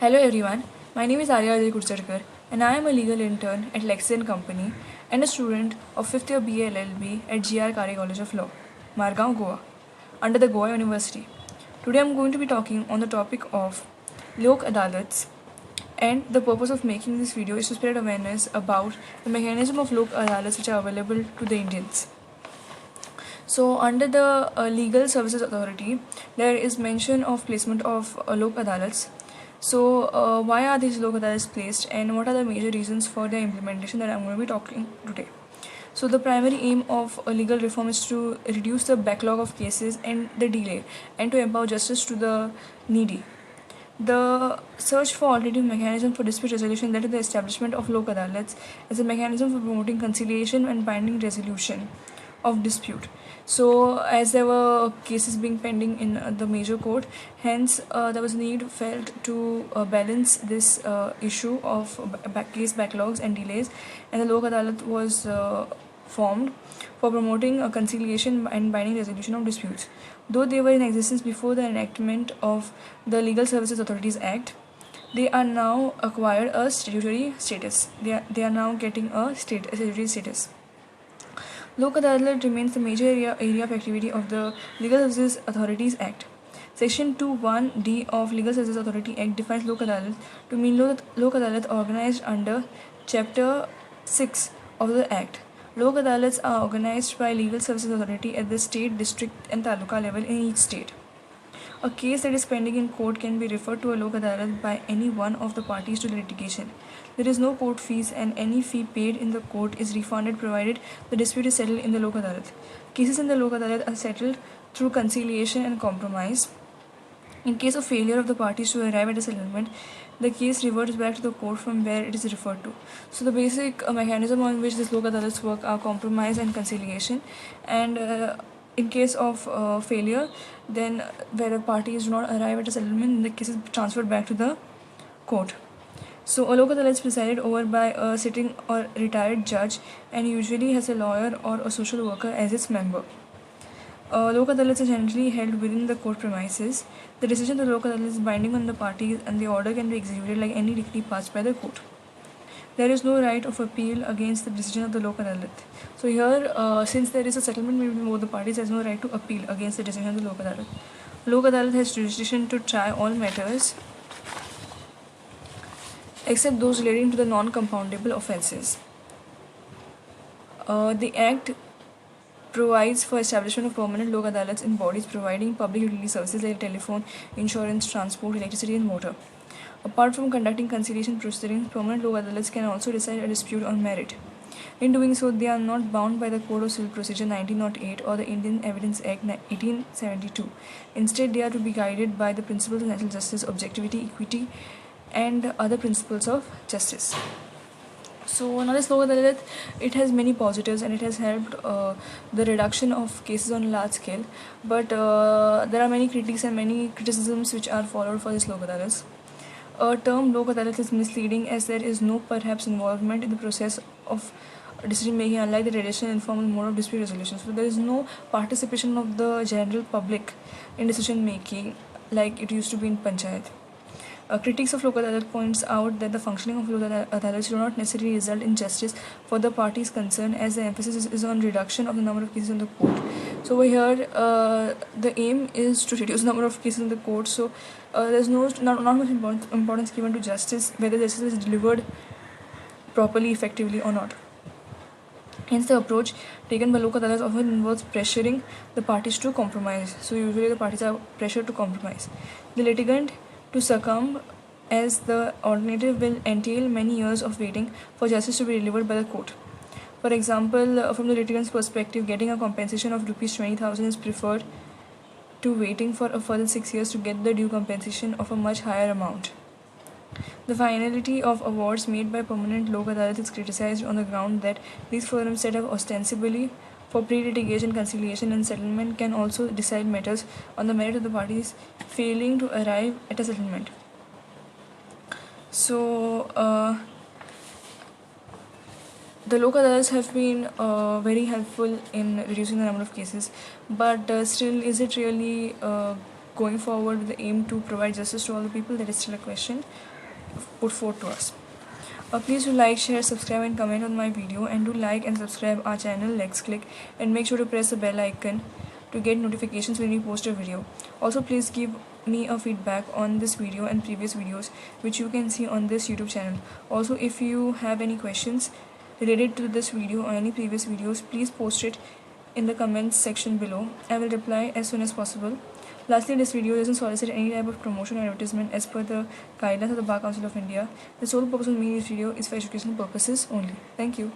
Hello everyone, my name is Arya Ajay Kurcharkar and I am a legal intern at Lexi & Company and a student of 5th year BA LLB at GR Kare College of Law, Margao, Goa, under the Goa University. Today I am going to be talking on the topic of Lok Adalats, and the purpose of making this video is to spread awareness about the mechanism of Lok Adalats which are available to the Indians. So under the Legal Services Authority, there is mention of placement of Lok Adalats. So why are these Lok Adalats placed and what are the major reasons for their implementation that I'm going to be talking today. So the primary aim of a legal reform is to reduce the backlog of cases and the delay and to empower justice to the needy. The search for alternative mechanism for dispute resolution led to the establishment of Lok Adalats as a mechanism for promoting conciliation and binding resolution of dispute. So, as there were cases being pending in the major court, hence there was a need felt to balance this issue of case backlogs and delays, and the Lok Adalat was formed for promoting a conciliation and binding resolution of disputes. Though they were in existence before the enactment of the Legal Services Authorities Act, they are now acquired a statutory status. They are now getting a statutory status. Lok Adalat remains the major area of activity of the Legal Services Authorities Act. Section 21D of Legal Services Authority Act defines Lok Adalat to mean Lok Adalat organized under Chapter 6 of the Act. Lok Adalats are organized by Legal Services Authority at the state, district and taluka level in each state. A case that is pending in court can be referred to a Lok Adalat by any one of the parties to the litigation. There is no court fees and any fee paid in the court is refunded provided the dispute is settled in the Lok Adalat. Cases in the Lok Adalat are settled through conciliation and compromise. In case of failure of the parties to arrive at a settlement, the case reverts back to the court from where it is referred to. So the basic mechanism on which this Lok Adalats work are compromise and conciliation, and in case of failure, then where the parties do not arrive at a settlement, the case is transferred back to the court. So a Lok Adalat is presided over by a sitting or retired judge and usually has a lawyer or a social worker as its member. Lok Adalats are generally held within the court premises. The decision of the Lok Adalat is binding on the parties and the order can be executed like any decree passed by the court. There is no right of appeal against the decision of the Lok Adalat. So here, since there is a settlement between both the parties, there is no right to appeal against the decision of the Lok Adalat. Lok Adalat has jurisdiction to try all matters except those relating to the non-compoundable offences. The Act provides for establishment of permanent Lok Adalats in bodies providing public utility services like telephone, insurance, transport, electricity and water. Apart from conducting conciliation proceedings, permanent Lok Adalats can also decide a dispute on merit. In doing so, they are not bound by the Code of Civil Procedure 1908 or the Indian Evidence Act 1872. Instead, they are to be guided by the principles of natural justice, objectivity, equity and other principles of justice. So now this Lok Adalat, it has many positives and it has helped the reduction of cases on a large scale. But there are many critiques and many criticisms which are followed for this Lok Adalats. A term Lok Adalat is misleading as there is no perhaps involvement in the process of decision making, unlike the traditional informal mode of dispute resolution. So there is no participation of the general public in decision making like it used to be in Panchayat. Critics of Lok Adalat points out that the functioning of Lok Adalats do not necessarily result in justice for the parties concerned, as the emphasis is on reduction of the number of cases in the court. So over here, the aim is to reduce the number of cases in the court. So there's not much importance given to justice, whether justice is delivered properly, effectively or not. Hence, the approach taken by Lok Adalats often involves pressuring the parties to compromise. So usually the parties are pressured to compromise. The litigant to succumb, as the alternative will entail many years of waiting for justice to be delivered by the court. For example, from the litigant's perspective, getting a compensation of Rs 20,000 is preferred to waiting for a further 6 years to get the due compensation of a much higher amount. The finality of awards made by permanent Lok Adalat is criticized on the ground that these forums set up ostensibly for pre-litigation conciliation and settlement can also decide matters on the merit of the parties failing to arrive at a settlement. So the Lok Adalats have been very helpful in reducing the number of cases, but still, is it really going forward with the aim to provide justice to all the people, that is still a question put forth to us. Please do like, share, subscribe and comment on my video, and do like and subscribe our channel Lex Click, and make sure to press the bell icon to get notifications when we post a video. Also, please give me a feedback on this video and previous videos which you can see on this YouTube channel. Also, if you have any questions related to this video or any previous videos, please post it in the comments section below. I will reply as soon as possible. Lastly, this video doesn't solicit any type of promotion or advertisement as per the guidelines of the Bar Council of India. The sole purpose of making this video is for educational purposes only. Thank you.